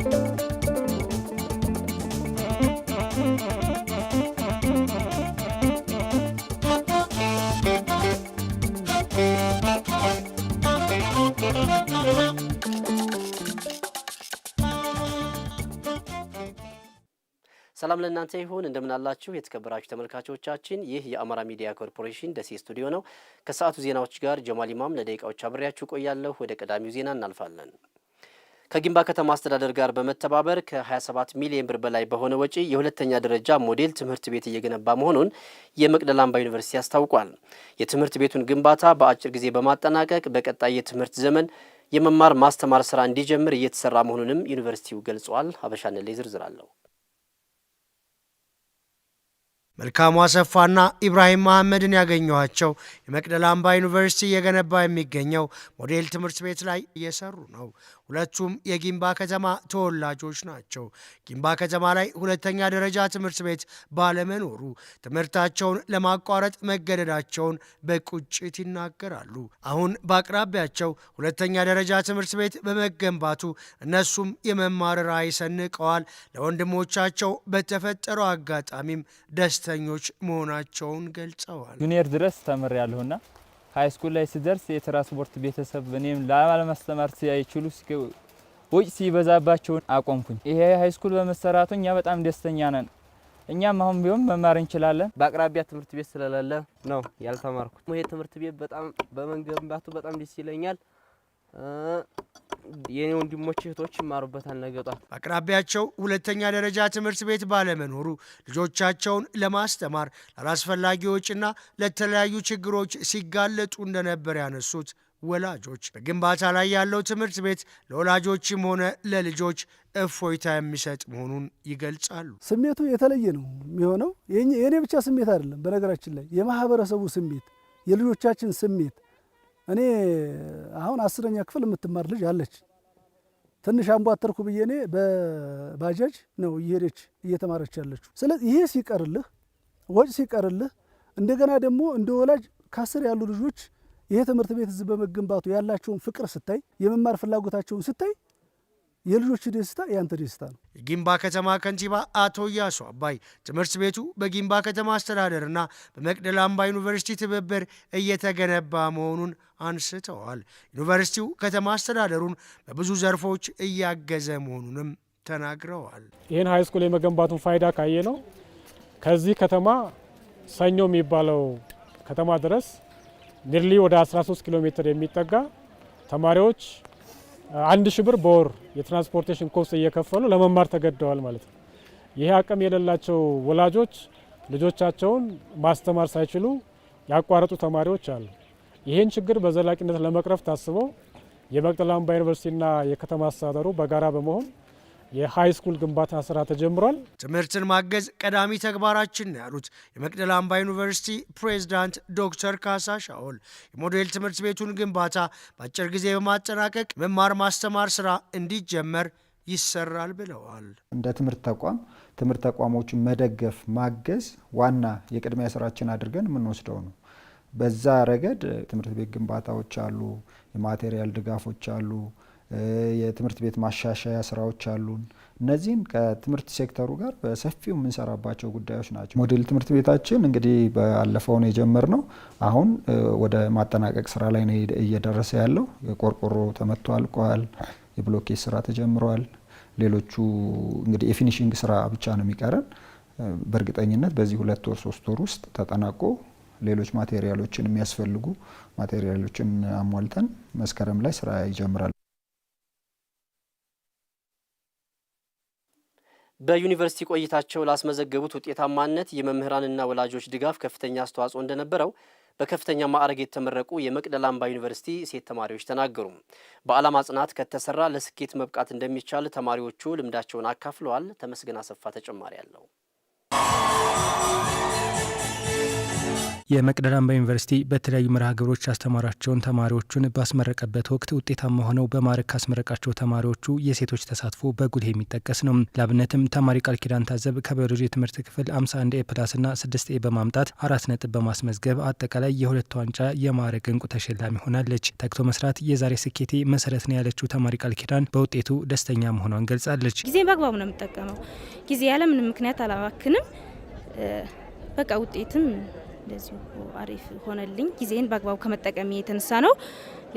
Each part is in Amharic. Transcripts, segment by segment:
ሰላም ለእናንተ ይሁን እንደምን አላችሁ የተከበራችሁ ተመልካቾቻችን ይህ የአማራ ሚዲያ ኮርፖሬሽን ደሴ ስቱዲዮ ነው ከሰዓቱ ዜናዎች ጋር ጀማል ኢማም ለደቂቃዎች አብሬያችሁ ቆያለሁ ወደ ቀዳሚው ዜና እናልፋለን ከጊምባ ከተማ አስተዳደር ጋር በመተባበር ከ27 ሚሊዮን ብር በላይ በሆነ ወጪ የሁለተኛ ደረጃ ሞዴል ትምህርት ቤት እየገነባ መሆኑን የመቅደላ አምባ ዩኒቨርሲቲ አስታውቋል የትምህርት ቤቱን ግንባታ በአጭር ጊዜ በማጠናቀቅ በቀጣይ የትምህርት ዘመን የመማር ማስተማር ስራ እንዲጀምር እየተሰራ መሆኑንም ዩኒቨርሲቲው ገልጿል ሀበሻነሌ ዝርዝር አለው መልካሙ አሰፋና ኢብራሂም መሐመድን ያገኘዋቸው የመቅደላ አምባ ዩኒቨርሲቲ የገነባ የሚገኘው ሞዴል ትምህርት ቤት ላይ እየሰሩ ነው ሁለቱም የጊምባ ከተማ ተወላጆች ናቸው ጊምባ ከተማ ላይ ሁለተኛ ደረጃ ትምህርት ቤት ባለመኖሩ ትምህርታቸውን ለማቋረጥ መገደዳቸውን በቁጭት ይናገራሉ አሁን በአቅራቢያቸው ሁለተኛ ደረጃ ትምህርት ቤት በመገንባቱ እነሱም የመማር ራዕይ ሰንቀዋል ለወንድሞቻቸው በተፈጠረው አጋጣሚም ደስተኞች መሆናቸውን ገልጸዋል ጁኒየር ድረስ ተመሪያለሁና ሃይ ስኩል ላይ ሲደርስ የትራንስፖርት ቤተሰብ እኔም ለማስተማር ሲያይችሉ ወጪ ሲበዛባቸው አቆምኩኝ ይሄ ሃይ ስኩል በመሰራቱ እኛ በጣም ደስተኛ ነን እኛም አሁን ቢሆን መማር እንችላለን በአቅራቢያ ትምህርት ቤት ስለሌለ ነው ያልተማርኩት ይሄ ትምህርት ቤት በጣም በመንገንባቱ በጣም ደስ ይለኛል የኔ ወንድሞች እህቶች ይማሩበታል ነገጧት በአቅራቢያቸው ሁለተኛ ደረጃ ትምህርት ቤት ባለመኖሩ ልጆቻቸውን ለማስተማር ላላስፈላጊ ወጪና ለተለያዩ ችግሮች ሲጋለጡ እንደነበር ያነሱት ወላጆች በግንባታ ላይ ያለው ትምህርት ቤት ለወላጆችም ሆነ ለልጆች እፎይታ የሚሰጥ መሆኑን ይገልጻሉ ስሜቱ የተለየ ነው የሚሆነው የኔ ብቻ ስሜት አይደለም በነገራችን ላይ የማህበረሰቡ ስሜት የልጆቻችን ስሜት እኔ አሁን 10ኛ ክፍል የምትማር ልጅ አለች ትንሽ አንቧተርኩ በየኔ በባጃጅ ነው እየሄደች እየተማረች ያለችው ስለዚህ ይሄ ሲቀርልህ ወጭ ሲቀርልህ እንደገና ደግሞ እንደ ወላጅ ከ10 ያሉ ልጆች ይሄ ትምህርት ቤት እዚህ በመገንባቱ ያላቸውን ፍቅር ስታይ የመማር ፍላጎታቸውን ስታይ የልጆች ደስታ ያንተ ደስታ ነው የጊምባ ከተማ ከንቲባ አቶ ያሱ አባይ ትምህርት ቤቱ በጊምባ ከተማ አስተዳደርና በመቅደላ አምባ ዩኒቨርሲቲ ትብብር እየተገነባ መሆኑን አንስተዋል ዩኒቨርሲቲው ከተማ አስተዳደሩን በብዙ ዘርፎች እያገዘ መሆኑንም ተናግረዋል ይሄን ሃይ ስኩል የመገንባቱን ፋይዳ ካየ ነው ከዚህ ከተማ ሰኞ የሚባለው ከተማ ድረስ ኒርሊ ወደ 13 ኪሎ ሜትር የሚጠጋ ተማሪዎች 1000 ብር በወር የትራንስፖርቴሽን ኮስት እየከፈሉ ለመማር ተገደዋል ማለት ነው ይሄ አቅም የሌላቸው ወላጆች ልጆቻቸውን ማስተማር ሳይችሉ ያቋረጡ ተማሪዎች አሉ ይሄን ችግር በዘላቂነት ለመቅረፍ ታስቦ የመቅደላ አምባ ዩኒቨርሲቲና የከተማ አስተዳደሩ በጋራ በመሆን የሃይ ስኩል ግንባታ ስራ ተጀምሯል ትምህርትን ማገዝ ቀዳሚ ተግባራችን ነው ያሉት የመቅደላ አምባ ዩኒቨርሲቲ ፕሬዝዳንት ዶክተር ካሳ ሻውል የሞዴል ትምህርት ቤቱን ግንባታ በአጭር ጊዜ በማጠናቀቅ መማር ማስተማር ስራ እንዲጀመር ይሰራል ብለዋል እንደ ትምህርት ተቋሞችን መደገፍ ማገዝ ዋና የቅድሚያ ስራችን አድርገን የምንወስደው ነው በዛ ረገድ ትምህርት ቤት ግንባታዎች አሉ የማቴሪያል ድጋፎች አሉ የትምህርት ቤት ማሻሻያ ስራዎች አሉን እነዚህን ከትምህርት ሴክተሩ ጋር በሰፊው የምንሰራባቸው ጉዳዮች ናቸው ሞዴል ትምህርት ቤታችን እንግዲህ ባለፈው ነው የጀመርነው አሁን ወደ ማጠናቀቅ ስራ ላይ ነው እየደረሰ ያለው የቆርቆሮ ተመቶ አልቋል የብሎኬት ስራ ተጀምሯል ሌሎቹ እንግዲህ የፊኒሺንግ ስራ ብቻ ነው የሚቀረን በእርግጠኝነት በዚህ 2 ወር 3 ወር ውስጥ ተጠናቆ ሌሎች ማቴሪያሎችን የሚያስፈልጉ ማቴሪያሎችን አሟልተን መስከረም ላይ ስራ ይጀምራል በዩኒቨርሲቲ ቆይታቸው ላስመዘገቡት ውጤታማነት የመምህራንና ወላጆች ድጋፍ ከፍተኛ አስተዋጽኦ እንደነበረው በከፍተኛ ማዕረግ የተመረቁ የመቅደላ አምባ ዩኒቨርሲቲ ሴት ተማሪዎች ተናገሩ። በዓላማ ጽናት ከተሰራ ለስኬት መብቃት እንደሚቻል ተማሪዎቹ ልምዳቸውን አካፍለዋል። ተመስገን አሰፋ ተጨማሪ አለው። የመቅደላ አምባ ዩኒቨርሲቲ በተለያዩ መርሃ ግብሮች ያስተማራቸውን ተማሪዎቹን ባስመረቀበት ወቅት ውጤታማ ሆነው በማዕረግ ካስመረቃቸው ተማሪዎቹ የሴቶች ተሳትፎ በጉልህ የሚጠቀስ ነው። ለአብነትም ተማሪ ቃል ኪዳን ታዘብ ከቢዮሎጂ የትምህርት ክፍል 51 ኤ+ እና 6 ኤ በማምጣት 4 ነጥብ በማስመዝገብ አጠቃላይ የ2 ዋንጫ የማዕረግ እንቁ ተሸላሚ ሆናለች። ተግቶ መስራት የዛሬ ስኬቴ መሰረት ነው ያለችው ተማሪ ቃል ኪዳን በውጤቱ ደስተኛ መሆኗን ገልጻለች። ጊዜ በአግባቡ ነው የምጠቀመው። ጊዜ ያለ ምንም ምክንያት አላባክንም። በቃ ውጤትም እንደዚሁ አሪፍ ሆነልኝ። ጊዜን በአግባቡ ከመጠቀም የተነሳ ነው።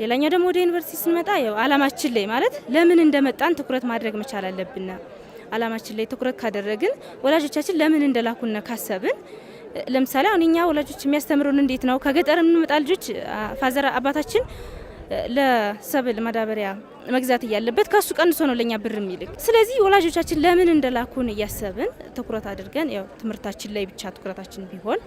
ሌላኛው ደግሞ ወደ ዩኒቨርሲቲ ስንመጣ ያው አላማችን ላይ ማለት ለምን እንደመጣን ትኩረት ማድረግ መቻል አለብን። አላማችን ላይ ትኩረት ካደረግን ወላጆቻችን ለምን እንደላኩን ካሰብን ለምሳሌ አሁን እኛ ወላጆች የሚያስተምሩን እንዴት ነው? ከገጠር የምንመጣ ልጆች ፋዘር አባታችን ለሰብል ማዳበሪያ መግዛት እያለበት ከሱ ቀንሶ ነው ለኛ ብር የሚልክ። ስለዚህ ወላጆቻችን ለምን እንደላኩን እያሰብን ትኩረት አድርገን ያው ትምህርታችን ላይ ብቻ ትኩረታችን ቢሆን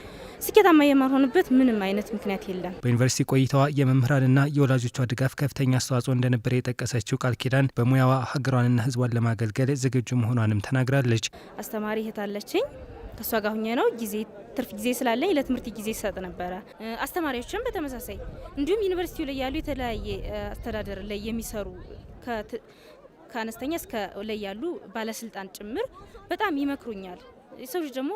ስኬታማ የማንሆንበት ምንም አይነት ምክንያት የለም። በዩኒቨርሲቲ ቆይታዋ የመምህራንና የወላጆቿ ድጋፍ ከፍተኛ አስተዋጽኦ እንደነበረ የጠቀሰችው ቃል ኪዳን በሙያዋ ሀገሯንና ሕዝቧን ለማገልገል ዝግጁ መሆኗንም ተናግራለች። አስተማሪ እህት አለችኝ። ከሷ ጋር ሆኜ ነው ትርፍ ጊዜ ስላለኝ ለትምህርት ጊዜ ይሰጥ ነበረ። አስተማሪዎችም በተመሳሳይ እንዲሁም ዩኒቨርሲቲው ላይ ያሉ የተለያየ አስተዳደር ላይ የሚሰሩ ከአነስተኛ እስከ ላይ ያሉ ባለስልጣን ጭምር በጣም ይመክሩኛል። የሰው ልጅ ደግሞ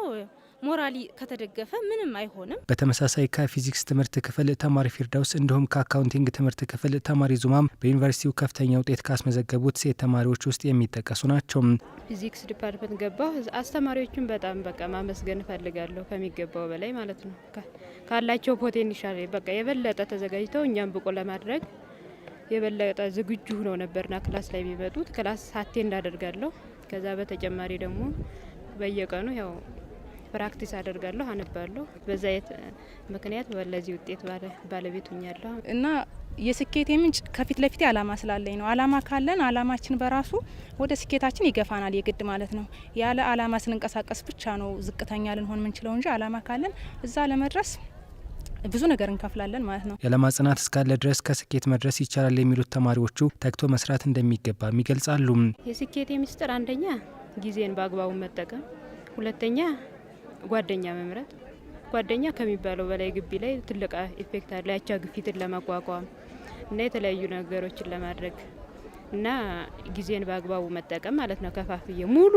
ሞራሊ ከተደገፈ ምንም አይሆንም። በተመሳሳይ ከፊዚክስ ትምህርት ክፍል ተማሪ ፊርዳውስ እንዲሁም ከአካውንቲንግ ትምህርት ክፍል ተማሪ ዙማም በዩኒቨርሲቲው ከፍተኛ ውጤት ካስመዘገቡት ሴት ተማሪዎች ውስጥ የሚጠቀሱ ናቸው። ፊዚክስ ዲፓርትመንት ገባሁ። አስተማሪዎቹን በጣም ማመስገን እፈልጋለሁ ከሚገባው በላይ ማለት ነው። ካላቸው ፖቴንሻል በቃ የበለጠ ተዘጋጅተው እኛም ብቁ ለማድረግ የበለጠ ዝግጁ ሆነው ነበርና ክላስ ላይ የሚመጡት ክላስ አቴንድ አደርጋለሁ። ከዛ በተጨማሪ ደግሞ በየቀኑ ያው ፕራክቲስ አደርጋለሁ፣ አነባለሁ። በዛ ምክንያት ለዚህ ውጤት ባለቤት ሆኛለሁ እና የስኬቴ ምንጭ ከፊት ለፊቴ አላማ ስላለኝ ነው። አላማ ካለን አላማችን በራሱ ወደ ስኬታችን ይገፋናል የግድ ማለት ነው። ያለ አላማ ስንንቀሳቀስ ብቻ ነው ዝቅተኛ ልንሆን የምንችለው እንጂ አላማ ካለን እዛ ለመድረስ ብዙ ነገር እንከፍላለን ማለት ነው። የዓላማ ጽናት እስካለ ድረስ ከስኬት መድረስ ይቻላል የሚሉት ተማሪዎቹ ተግቶ መስራት እንደሚገባም ይገልጻሉ። የስኬቴ ሚስጥር አንደኛ ጊዜን በአግባቡ መጠቀም፣ ሁለተኛ ጓደኛ መምረጥ። ጓደኛ ከሚባለው በላይ ግቢ ላይ ትልቅ ኢፌክት አለ። ያቻ ግፊትን ለማቋቋም እና የተለያዩ ነገሮችን ለማድረግ እና ጊዜን በአግባቡ መጠቀም ማለት ነው። ከፋፍዬ ሙሉ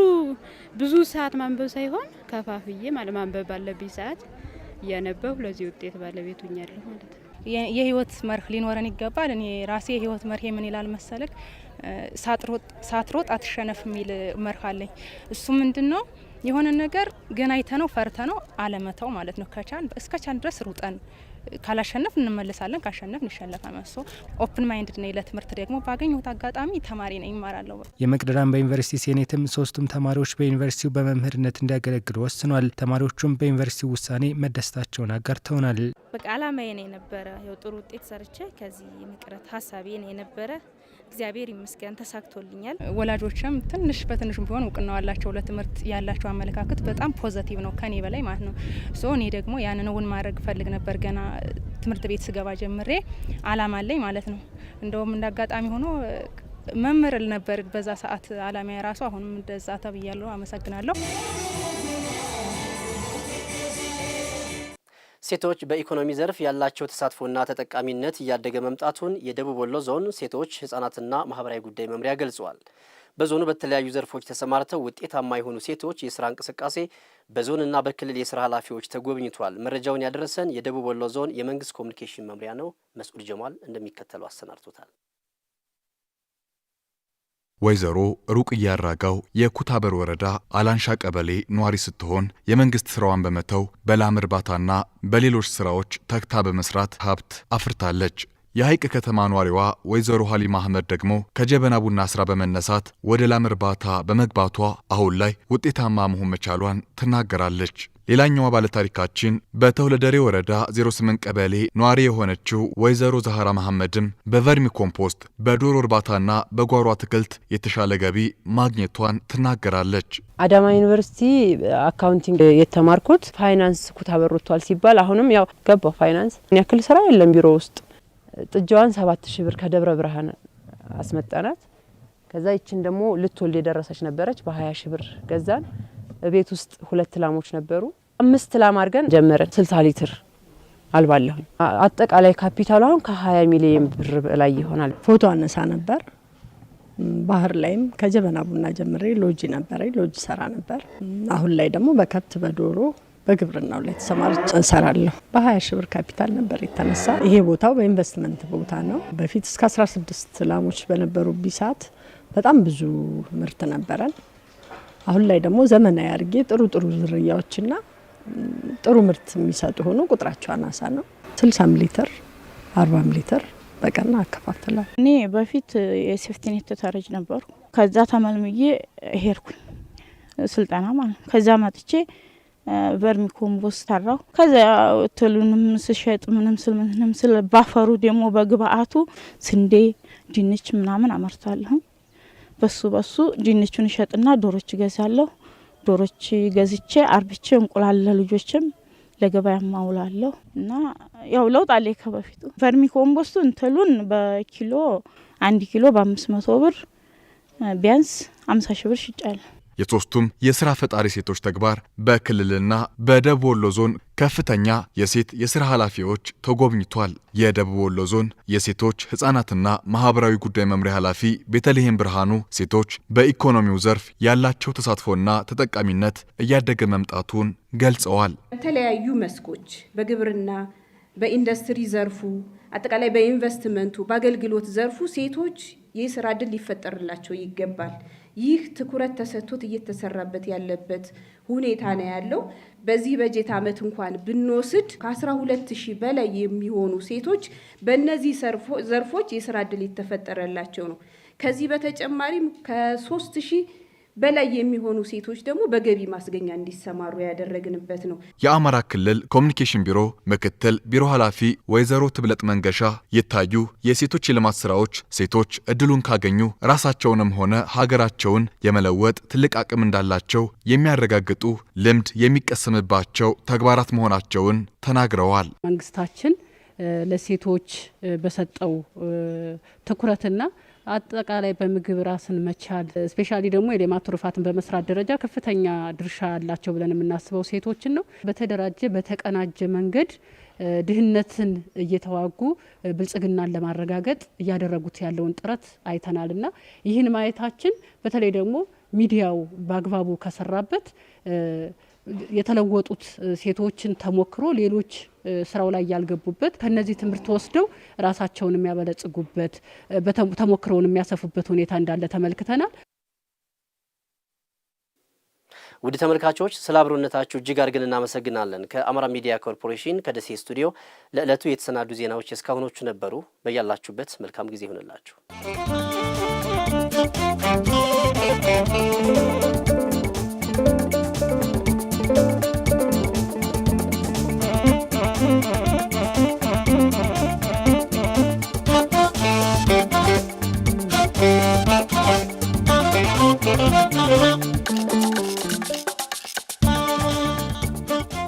ብዙ ሰዓት ማንበብ ሳይሆን ከፋፍዬ ማለት ማንበብ ባለብኝ ሰዓት እያነበብኩ ለዚህ ውጤት ባለቤት ሆኛለሁ ማለት ነው። የህይወት መርህ ሊኖረን ይገባል። እኔ ራሴ የህይወት መርህ ምን ይላል መሰለክ? ሳትሮጥ አትሸነፍ የሚል መርህ አለኝ። እሱ ምንድነው? የሆነ ነገር ገና አይተነው ፈርተነው አለመተው ማለት ነው። እስከቻን ድረስ ሩጠን ካላሸነፍ እንመለሳለን፣ ካሸነፍ እንሸነፋለን። መሶ ኦፕን ማይንድ ነኝ። ለትምህርት ደግሞ ባገኘሁት አጋጣሚ ተማሪ ነኝ፣ እማራለሁ። የመቅደላ አምባ ዩኒቨርሲቲ ሴኔትም ሶስቱም ተማሪዎች በዩኒቨርሲቲው በመምህርነት እንዲያገለግሉ ወስኗል። ተማሪዎቹም በዩኒቨርሲቲው ውሳኔ መደሰታቸውን አጋርተውናል። በቃ አላማዬ ነው የነበረ ጥሩ ውጤት ሰርቼ ከዚህ የመቅረት ሀሳቤ ነው የነበረ። እግዚአብሔር ይመስገን ተሳክቶልኛል። ወላጆችም ትንሽ በትንሹ ቢሆን እውቅና ያላቸው ለትምህርት ያላቸው አመለካከት በጣም ፖዚቲቭ ነው ከኔ በላይ ማለት ነው። እኔ ደግሞ ያንን እውን ማድረግ ፈልግ ነበር። ገና ትምህርት ቤት ስገባ ጀምሬ አላማ አለኝ ማለት ነው። እንደውም እንዳጋጣሚ ሆኖ መምህር ነበር በዛ ሰዓት አላማ የራሱ አሁንም እንደዛ ተብያለሁ። አመሰግናለሁ። ሴቶች በኢኮኖሚ ዘርፍ ያላቸው ተሳትፎና ተጠቃሚነት እያደገ መምጣቱን የደቡብ ወሎ ዞን ሴቶች ህጻናትና ማህበራዊ ጉዳይ መምሪያ ገልጿል። በዞኑ በተለያዩ ዘርፎች ተሰማርተው ውጤታማ የሆኑ ሴቶች የስራ እንቅስቃሴ በዞንና በክልል የስራ ኃላፊዎች ተጎብኝቷል። መረጃውን ያደረሰን የደቡብ ወሎ ዞን የመንግስት ኮሚኒኬሽን መምሪያ ነው። መስዑድ ጀማል እንደሚከተለው አሰናድቶታል። ወይዘሮ ሩቅያ አራጋው የኩታበር ወረዳ አላንሻ ቀበሌ ነዋሪ ስትሆን የመንግስት ስራዋን በመተው በላም እርባታና በሌሎች ስራዎች ተግታ በመስራት ሀብት አፍርታለች። የሐይቅ ከተማ ነዋሪዋ ወይዘሮ ሀሊማ አህመድ ደግሞ ከጀበና ቡና ስራ በመነሳት ወደ ላም እርባታ በመግባቷ አሁን ላይ ውጤታማ መሆን መቻሏን ትናገራለች። ሌላኛዋ ባለታሪካችን በተውለደሬ ወረዳ 08 ቀበሌ ነዋሪ የሆነችው ወይዘሮ ዛህራ መሐመድም በቨርሚ ኮምፖስት በዶሮ እርባታና በጓሮ አትክልት የተሻለ ገቢ ማግኘቷን ትናገራለች። አዳማ ዩኒቨርሲቲ አካውንቲንግ የተማርኩት ፋይናንስ ኩታበር ወጥቷል ሲባል አሁንም ያው ገባው ፋይናንስ ያክል ስራ የለም ቢሮ ውስጥ ጥጃዋን 7000 ብር ከደብረ ብርሃን አስመጣናት። ከዛ ይችን ደግሞ ልትወልድ የደረሰች ነበረች በ20000 ብር ገዛን። ቤት ውስጥ 2 ላሞች ነበሩ 5 ላም አድርገን ጀመረን 60 ሊትር አልባለሁ። አጠቃላይ ካፒታሉ አሁን ከ20 ሚሊዮን ብር በላይ ይሆናል። ፎቶ አነሳ ነበር። ባህር ላይም ከጀበና ቡና ጀምሬ ሎጂ ነበር፣ ሎጂ ሰራ ነበር። አሁን ላይ ደግሞ በከብት በዶሮ በግብርናው ላይ ተሰማርቼ እሰራለሁ። በ20 ሺህ ብር ካፒታል ነበር የተነሳ። ይሄ ቦታው በኢንቨስትመንት ቦታ ነው። በፊት እስከ 16 ላሞች በነበሩበት ሰዓት በጣም ብዙ ምርት ነበረን። አሁን ላይ ደግሞ ዘመናዊ አድርጌ ጥሩ ዝርያዎችና ጥሩ ምርት የሚሰጡ ሆኖ ቁጥራቸው አናሳ ነው። 60 ሊትር 40 ሊትር በቀን አከፋፍላል። እኔ በፊት የሴፍቲኔት ተታረጅ ነበሩ። ከዛ ተመልምዬ ሄድኩኝ ስልጠና ማለት። ከዛ መጥቼ ቨርሚ ኮምፖስት ሰራው። ከዛ ትሉንም ስሸጥ ምንም ስል ባፈሩ ደግሞ በግብአቱ ስንዴ፣ ድንች ምናምን አመርታለሁ። በሱ ድንቹን እሸጥና ዶሮች ገዛለሁ። ዶሮች ገዝቼ አርብቼ እንቁላል ለልጆችም ለገበያ ማውላለሁ እና ያው ለውጥ አለ ከበፊቱ። ቨርሚ ኮምፖስቱ እንትሉን በኪሎ 1 ኪሎ በ500 ብር ቢያንስ 50 ሺህ ብር ሽጫለሁ። የሶስቱም የሥራ ፈጣሪ ሴቶች ተግባር በክልልና በደቡብ ወሎ ዞን ከፍተኛ የሴት የሥራ ኃላፊዎች ተጎብኝቷል። የደቡብ ወሎ ዞን የሴቶች ሕፃናትና ማህበራዊ ጉዳይ መምሪያ ኃላፊ ቤተልሔም ብርሃኑ ሴቶች በኢኮኖሚው ዘርፍ ያላቸው ተሳትፎና ተጠቃሚነት እያደገ መምጣቱን ገልጸዋል። በተለያዩ መስኮች በግብርና፣ በኢንዱስትሪ ዘርፉ፣ አጠቃላይ በኢንቨስትመንቱ፣ በአገልግሎት ዘርፉ ሴቶች የሥራ ዕድል ሊፈጠርላቸው ይገባል። ይህ ትኩረት ተሰጥቶት እየተሰራበት ያለበት ሁኔታ ነው ያለው። በዚህ በጀት ዓመት እንኳን ብንወስድ ከ12000 በላይ የሚሆኑ ሴቶች በእነዚህ ዘርፎች የሥራ ዕድል የተፈጠረላቸው ነው። ከዚህ በተጨማሪም ከ3000 በላይ የሚሆኑ ሴቶች ደግሞ በገቢ ማስገኛ እንዲሰማሩ ያደረግንበት ነው። የአማራ ክልል ኮሚኒኬሽን ቢሮ ምክትል ቢሮ ኃላፊ ወይዘሮ ትብለጥ መንገሻ የታዩ የሴቶች የልማት ስራዎች ሴቶች እድሉን ካገኙ ራሳቸውንም ሆነ ሀገራቸውን የመለወጥ ትልቅ አቅም እንዳላቸው የሚያረጋግጡ ልምድ የሚቀሰምባቸው ተግባራት መሆናቸውን ተናግረዋል። መንግስታችን ለሴቶች በሰጠው ትኩረትና አጠቃላይ በምግብ ራስን መቻል ስፔሻሊ ደግሞ የሌማት ትሩፋትን በመስራት ደረጃ ከፍተኛ ድርሻ ያላቸው ብለን የምናስበው ሴቶችን ነው። በተደራጀ በተቀናጀ መንገድ ድህነትን እየተዋጉ ብልጽግናን ለማረጋገጥ እያደረጉት ያለውን ጥረት አይተናልና ይህን ማየታችን በተለይ ደግሞ ሚዲያው በአግባቡ ከሰራበት የተለወጡት ሴቶችን ተሞክሮ ሌሎች ስራው ላይ ያልገቡበት ከነዚህ ትምህርት ወስደው ራሳቸውን የሚያበለጽጉበት ተሞክሮውን የሚያሰፉበት ሁኔታ እንዳለ ተመልክተናል። ውድ ተመልካቾች ስለ አብሮነታችሁ እጅግ አድርገን እናመሰግናለን። ከአማራ ሚዲያ ኮርፖሬሽን ከደሴ ስቱዲዮ ለዕለቱ የተሰናዱ ዜናዎች እስካሁኖቹ ነበሩ። በያላችሁበት መልካም ጊዜ ይሁንላችሁ። Thank you.